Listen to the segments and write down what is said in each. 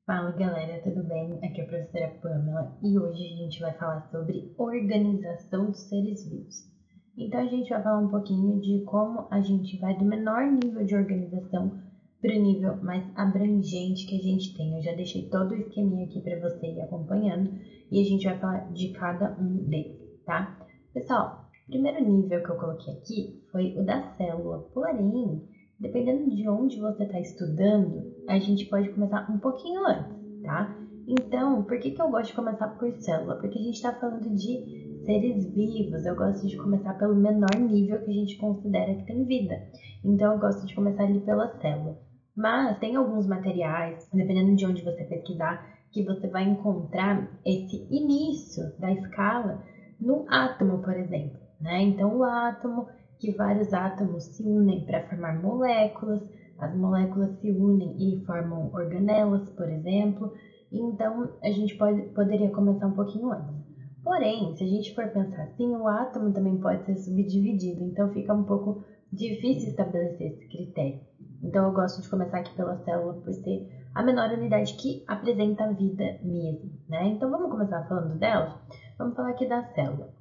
Fala galera, tudo bem? Aqui é a professora Pamela e hoje a gente vai falar sobre organização dos seres vivos. Então a gente vai falar um pouquinho de como a gente vai do menor nível de organização para o nível mais abrangente que a gente tem. Eu já deixei todo o esqueminha aqui para você ir acompanhando e a gente vai falar de cada um deles, tá? Pessoal, o primeiro nível que eu coloquei aqui foi o da célula, porém, dependendo de onde você está estudando, a gente pode começar um pouquinho antes, tá? Então, por que eu gosto de começar por célula? Porque a gente está falando de seres vivos, eu gosto de começar pelo menor nível que a gente considera que tem vida. Então, eu gosto de começar ali pela célula. Mas tem alguns materiais, dependendo de onde você pesquisar, que você vai encontrar esse início da escala no átomo, por exemplo, né? Então, o átomo, que vários átomos se unem para formar moléculas, as moléculas se unem e formam organelas, por exemplo. Então, a gente poderia começar um pouquinho antes. Porém, se a gente for pensar assim, o átomo também pode ser subdividido, então fica um pouco difícil estabelecer esse critério. Então, eu gosto de começar aqui pela célula por ser a menor unidade que apresenta a vida mesmo, né? Então, vamos começar falando dela? Vamos falar aqui da célula.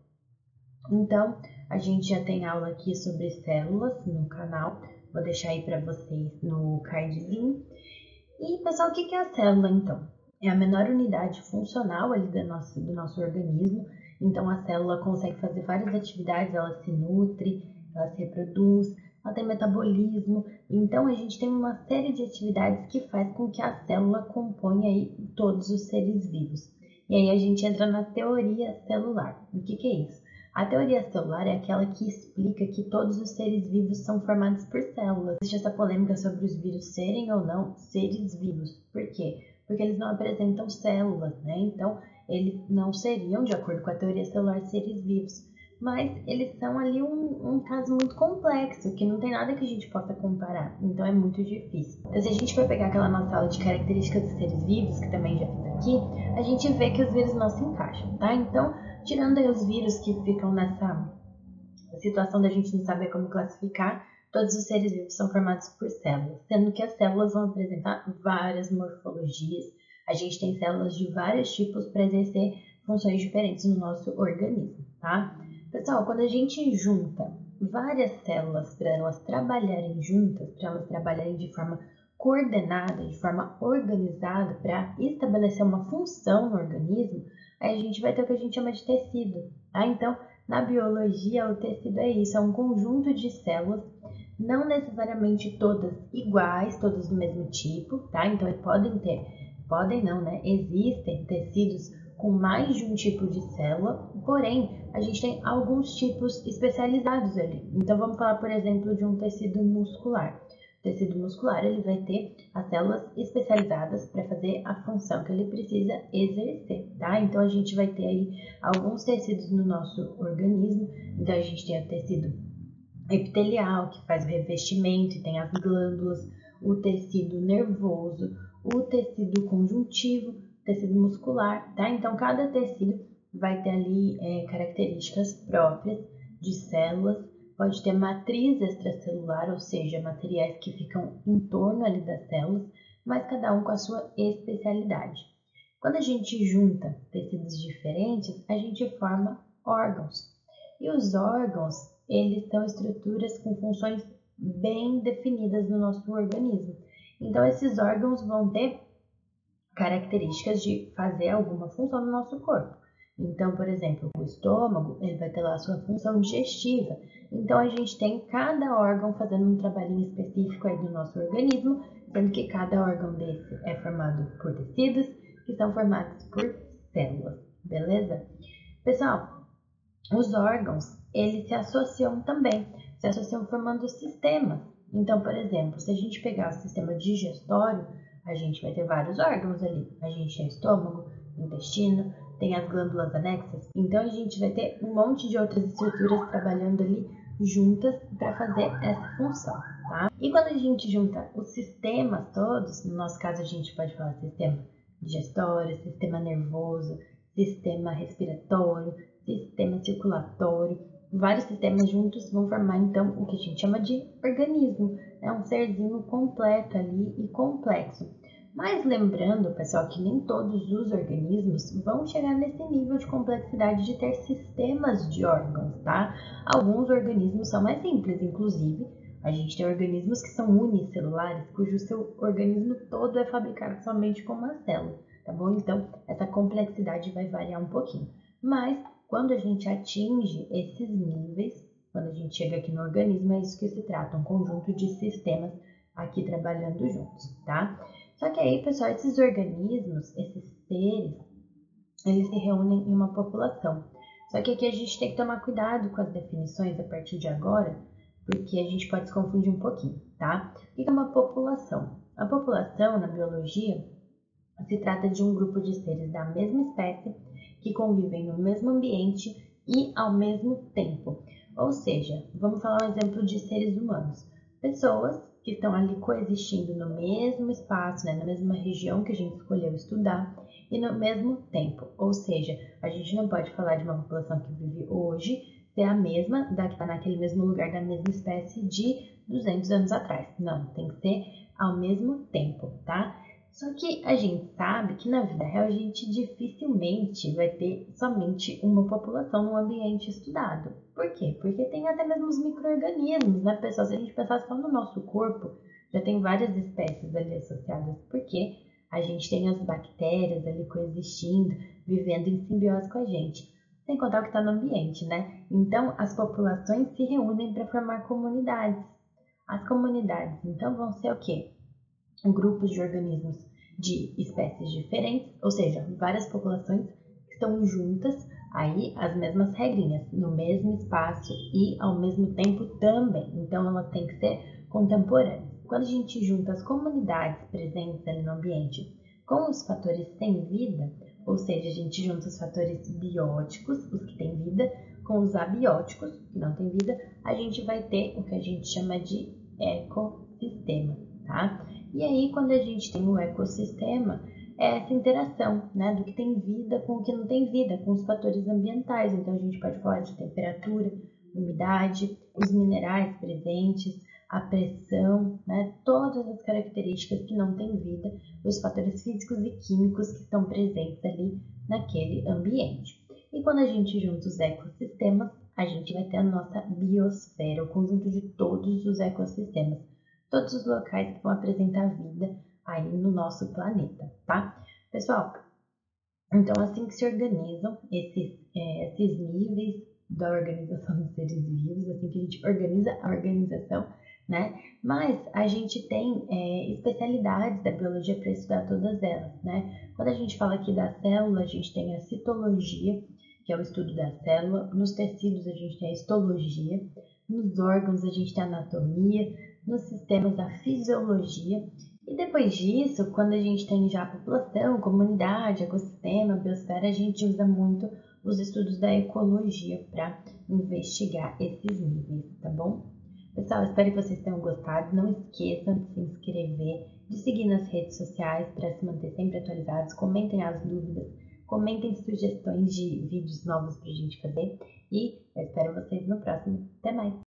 Então, a gente já tem aula aqui sobre células no canal. Vou deixar aí para vocês no cardzinho. E, pessoal, o que é a célula, então? É a menor unidade funcional ali do nosso organismo. Então, a célula consegue fazer várias atividades, ela se nutre, ela se reproduz, ela tem metabolismo. Então, a gente tem uma série de atividades que faz com que a célula componha aí todos os seres vivos. E aí a gente entra na teoria celular. O que é isso? A teoria celular é aquela que explica que todos os seres vivos são formados por células. Existe essa polêmica sobre os vírus serem ou não seres vivos. Por quê? Porque eles não apresentam células, né? Então, eles não seriam, de acordo com a teoria celular, seres vivos. Mas eles são ali um caso muito complexo, que não tem nada que a gente possa comparar. Então, é muito difícil. Então, se a gente for pegar aquela nossa aula de características dos seres vivos, que também já fiz aqui, a gente vê que os vírus não se encaixam, tá? Então, tirando aí os vírus que ficam nessa situação da gente não saber como classificar, todos os seres vivos são formados por células, sendo que as células vão apresentar várias morfologias. A gente tem células de vários tipos para exercer funções diferentes no nosso organismo, tá? Pessoal, quando a gente junta várias células para elas trabalharem juntas, para elas trabalharem de forma coordenada, de forma organizada, para estabelecer uma função no organismo, aí a gente vai ter o que a gente chama de tecido, tá? Então, na biologia, o tecido é isso, é um conjunto de células, não necessariamente todas iguais, todas do mesmo tipo, tá? Então, podem não, né? Existem tecidos com mais de um tipo de célula, porém, a gente tem alguns tipos especializados ali. Então, vamos falar, por exemplo, de um tecido muscular. O tecido muscular, ele vai ter as células especializadas para fazer a função que ele precisa exercer, tá? Então, a gente vai ter aí alguns tecidos no nosso organismo. Então, a gente tem o tecido epitelial, que faz o revestimento e tem as glândulas, o tecido nervoso, o tecido conjuntivo, o tecido muscular, tá? Então, cada tecido vai ter ali características próprias de células, pode ter matriz extracelular, ou seja, materiais que ficam em torno ali das células, mas cada um com a sua especialidade. Quando a gente junta tecidos diferentes, a gente forma órgãos. E os órgãos, eles são estruturas com funções bem definidas no nosso organismo. Então, esses órgãos vão ter características de fazer alguma função no nosso corpo. Então, por exemplo, o estômago, ele vai ter lá a sua função digestiva. Então, a gente tem cada órgão fazendo um trabalhinho específico aí do nosso organismo, sendo que cada órgão desse é formado por tecidos, que são formados por células, beleza? Pessoal, os órgãos, eles se associam também, se associam formando sistemas. Então, por exemplo, se a gente pegar o sistema digestório, a gente vai ter vários órgãos ali. A gente tem estômago, intestino, tem as glândulas anexas. Então, a gente vai ter um monte de outras estruturas trabalhando ali juntas para fazer essa função, tá? E quando a gente junta os sistemas todos, no nosso caso a gente pode falar sistema digestório, sistema nervoso, sistema respiratório, sistema circulatório, vários sistemas juntos vão formar então o que a gente chama de organismo. É um serzinho completo ali e complexo. Mas lembrando, pessoal, que nem todos os organismos vão chegar nesse nível de complexidade de ter sistemas de órgãos, tá? Alguns organismos são mais simples, inclusive, a gente tem organismos que são unicelulares, cujo seu organismo todo é fabricado somente com uma célula, tá bom? Então, essa complexidade vai variar um pouquinho. Mas, quando a gente atinge esses níveis, quando a gente chega aqui no organismo, é isso que se trata, um conjunto de sistemas aqui trabalhando juntos, tá? Só que aí, pessoal, esses organismos, esses seres, eles se reúnem em uma população. Só que aqui a gente tem que tomar cuidado com as definições a partir de agora, porque a gente pode se confundir um pouquinho, tá? O que é uma população? A população, na biologia, se trata de um grupo de seres da mesma espécie que convivem no mesmo ambiente e ao mesmo tempo. Ou seja, vamos falar um exemplo de seres humanos. Pessoas que estão ali coexistindo no mesmo espaço, né, na mesma região que a gente escolheu estudar e no mesmo tempo. Ou seja, a gente não pode falar de uma população que vive hoje ser a mesma da que está naquele mesmo lugar da mesma espécie de 200 anos atrás. Não, tem que ser ao mesmo tempo, tá? Só que a gente sabe que na vida real a gente dificilmente vai ter somente uma população no ambiente estudado. Por quê? Porque tem até mesmo os micro-organismos, né, pessoal? Se a gente pensar só no nosso corpo, já tem várias espécies ali associadas, porque a gente tem as bactérias ali coexistindo, vivendo em simbiose com a gente. Sem contar o que está no ambiente, né? Então, as populações se reúnem para formar comunidades. As comunidades, então, vão ser o quê? Grupos de organismos de espécies diferentes, ou seja, várias populações que estão juntas, aí as mesmas regrinhas, no mesmo espaço e ao mesmo tempo também. Então, elas têm que ser contemporâneas. Quando a gente junta as comunidades presentes ali no ambiente com os fatores sem vida, ou seja, a gente junta os fatores bióticos, os que têm vida, com os abióticos, que não têm vida, a gente vai ter o que a gente chama de ecossistema, tá? E aí, quando a gente tem o ecossistema, é essa interação, né, do que tem vida com o que não tem vida, com os fatores ambientais. Então, a gente pode falar de temperatura, umidade, os minerais presentes, a pressão, né, todas as características que não têm vida, os fatores físicos e químicos que estão presentes ali naquele ambiente. E quando a gente junta os ecossistemas, a gente vai ter a nossa biosfera, o conjunto de todos os ecossistemas, todos os locais que vão apresentar vida aí no nosso planeta, tá? Pessoal, então assim que se organizam esses níveis da organização dos seres vivos, assim que a gente organiza a organização, né? Mas a gente tem especialidades da biologia para estudar todas elas, né? Quando a gente fala aqui da célula, a gente tem a citologia, que é o estudo da célula. Nos tecidos, a gente tem a histologia. Nos órgãos, a gente tem a anatomia. Nos sistemas, a fisiologia. E depois disso, quando a gente tem já a população, comunidade, ecossistema, biosfera, a gente usa muito os estudos da ecologia para investigar esses níveis, tá bom? Pessoal, espero que vocês tenham gostado. Não esqueçam de se inscrever, de seguir nas redes sociais para se manter sempre atualizados. Comentem as dúvidas, comentem sugestões de vídeos novos para a gente fazer. E eu espero vocês no próximo. Até mais!